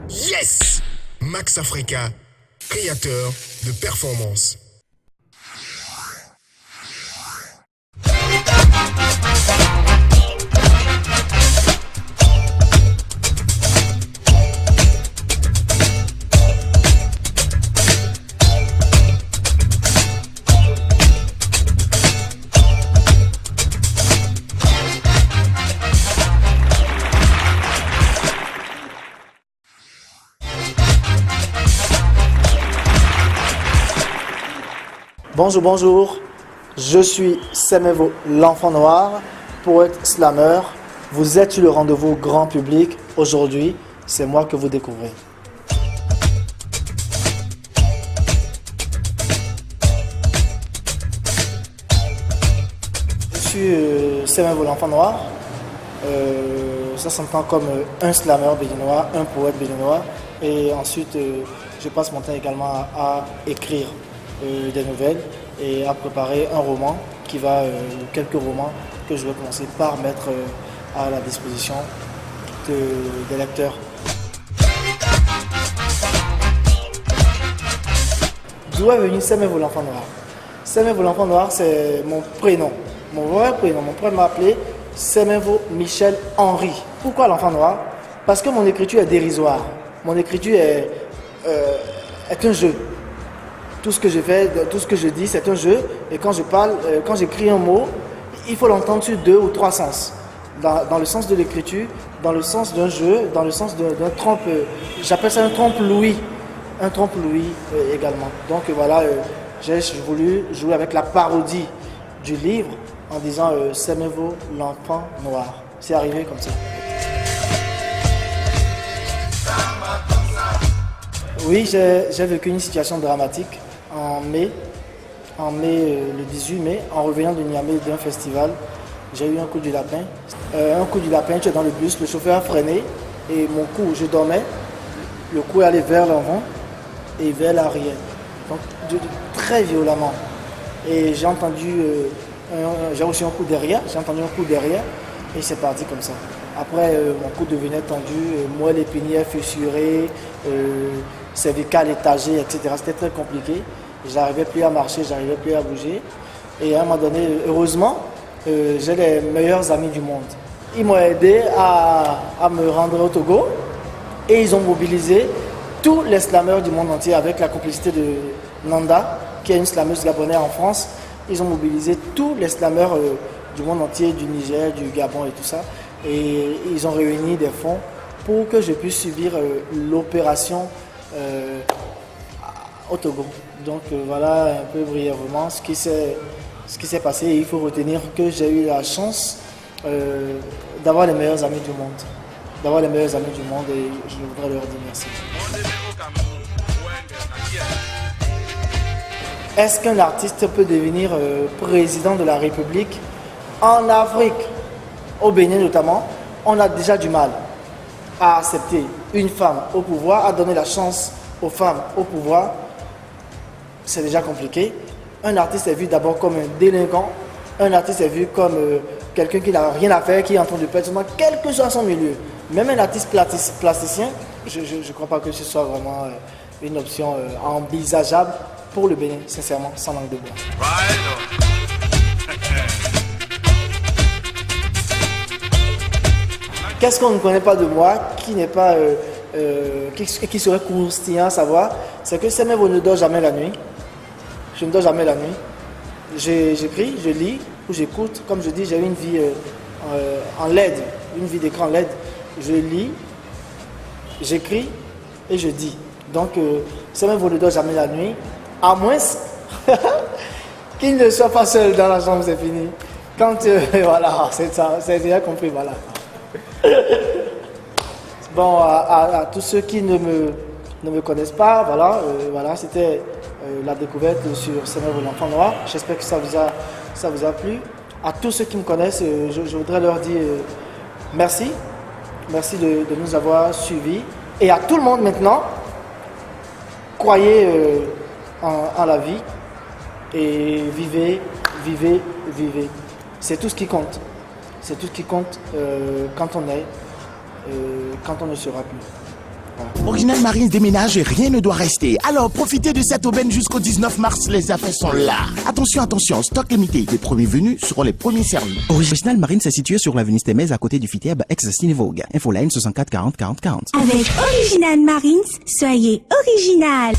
Yes! Max Africa, créateur de performance. Bonjour, bonjour, je suis Semevo l'enfant noir, poète slammer. Vous êtes sur le rendez-vous grand public. Aujourd'hui, c'est moi que vous découvrez. Je suis Semevo l'enfant noir. Ça s'entend comme un slammer béninois, un poète béninois. Et ensuite, je passe mon temps également à écrire des nouvelles et à préparer un roman qui va, quelques romans que je vais commencer par mettre à la disposition des lecteurs. D'où est venu Semevo l'enfant noir? Semevo l'enfant noir, c'est mon prénom, mon vrai prénom. Mon père m'a appelé Semevo Michel Henry. Pourquoi l'enfant noir? Parce que mon écriture est dérisoire. Mon écriture est un jeu. Tout ce que je fais, tout ce que je dis, c'est un jeu. Et quand je parle, quand j'écris un mot, il faut l'entendre sur 2 ou 3 sens. Dans le sens de l'écriture, dans le sens d'un jeu, dans le sens d'un trompe. J'appelle ça un trompe-l'ouïe. Un trompe-l'ouïe également. Donc voilà, j'ai voulu jouer avec la parodie du livre en disant Semevo l'enfant noir. C'est arrivé comme ça. Oui, j'ai vécu une situation dramatique en mai, le 18 mai, en revenant de Niamey d'un festival. J'ai eu un coup du lapin. Un coup du lapin, tu es dans le bus, le chauffeur a freiné et mon cou, je dormais, le cou est allé vers l'avant et vers l'arrière. Donc très violemment. Et j'ai entendu, j'ai reçu un coup derrière, et c'est parti comme ça. Après, mon cou devenait tendu, moelle épinière fissurée, cervicale étagée, etc. C'était très compliqué. J'arrivais plus à marcher, j'arrivais plus à bouger. Et à un moment donné, heureusement, j'ai les meilleurs amis du monde. Ils m'ont aidé à me rendre au Togo et ils ont mobilisé tous les slammeurs du monde entier avec la complicité de Nanda, qui est une slammeuse gabonaise en France. Ils ont mobilisé tous les slammeurs du monde entier, du Niger, du Gabon et tout ça. Et ils ont réuni des fonds pour que je puisse subir l'opération au Togo. Donc voilà un peu brièvement ce qui s'est passé. Et il faut retenir que j'ai eu la chance d'avoir les meilleurs amis du monde. Et je voudrais leur dire merci. Est-ce qu'un artiste peut devenir président de la République? En Afrique, au Bénin notamment, on a déjà du mal à accepter une femme au pouvoir, à donner la chance aux femmes au pouvoir. C'est déjà compliqué. Un artiste est vu d'abord comme un délinquant. Un artiste est vu comme quelqu'un qui n'a rien à faire, qui est en train de perdre son temps, quel que soit son milieu. Même un artiste plasticien, je ne crois pas que ce soit vraiment une option envisageable pour le Bénin, sincèrement, sans langue de bois. Qu'est-ce qu'on ne connaît pas de moi, qui n'est pas, qui serait croustillant à savoir, c'est que Semevo ne dort jamais la nuit. Je ne dors jamais la nuit. J'écris, je lis ou j'écoute. Comme je dis, j'ai une vie en LED, une vie d'écran LED. Je lis, j'écris et je dis. Donc, Semevo ne dort jamais la nuit, à moins qu'il ne soit pas seul dans la chambre, c'est fini. Quand, voilà, c'est ça, c'est déjà compris, voilà. Bon, à tous ceux qui ne me connaissent pas, voilà, c'était la découverte sur Semevo l'enfant noir. J'espère que ça vous a plu. À tous ceux qui me connaissent, je voudrais leur dire merci. Merci de nous avoir suivis. Et à tout le monde maintenant, croyez en la vie et vivez. C'est tout ce qui compte. C'est tout ce qui compte quand on est, quand on ne sera plus. Original Marines déménage et rien ne doit rester. Alors profitez de cette aubaine jusqu'au 19 mars, les affaires sont là. Attention, attention, stock limité. Les premiers venus seront les premiers servis. Original Marines est situé sur l'avenue Stémez à côté du Fiteb ex-Cinévogue. Infoline 64 40 40 40. Avec Original Marines, soyez original.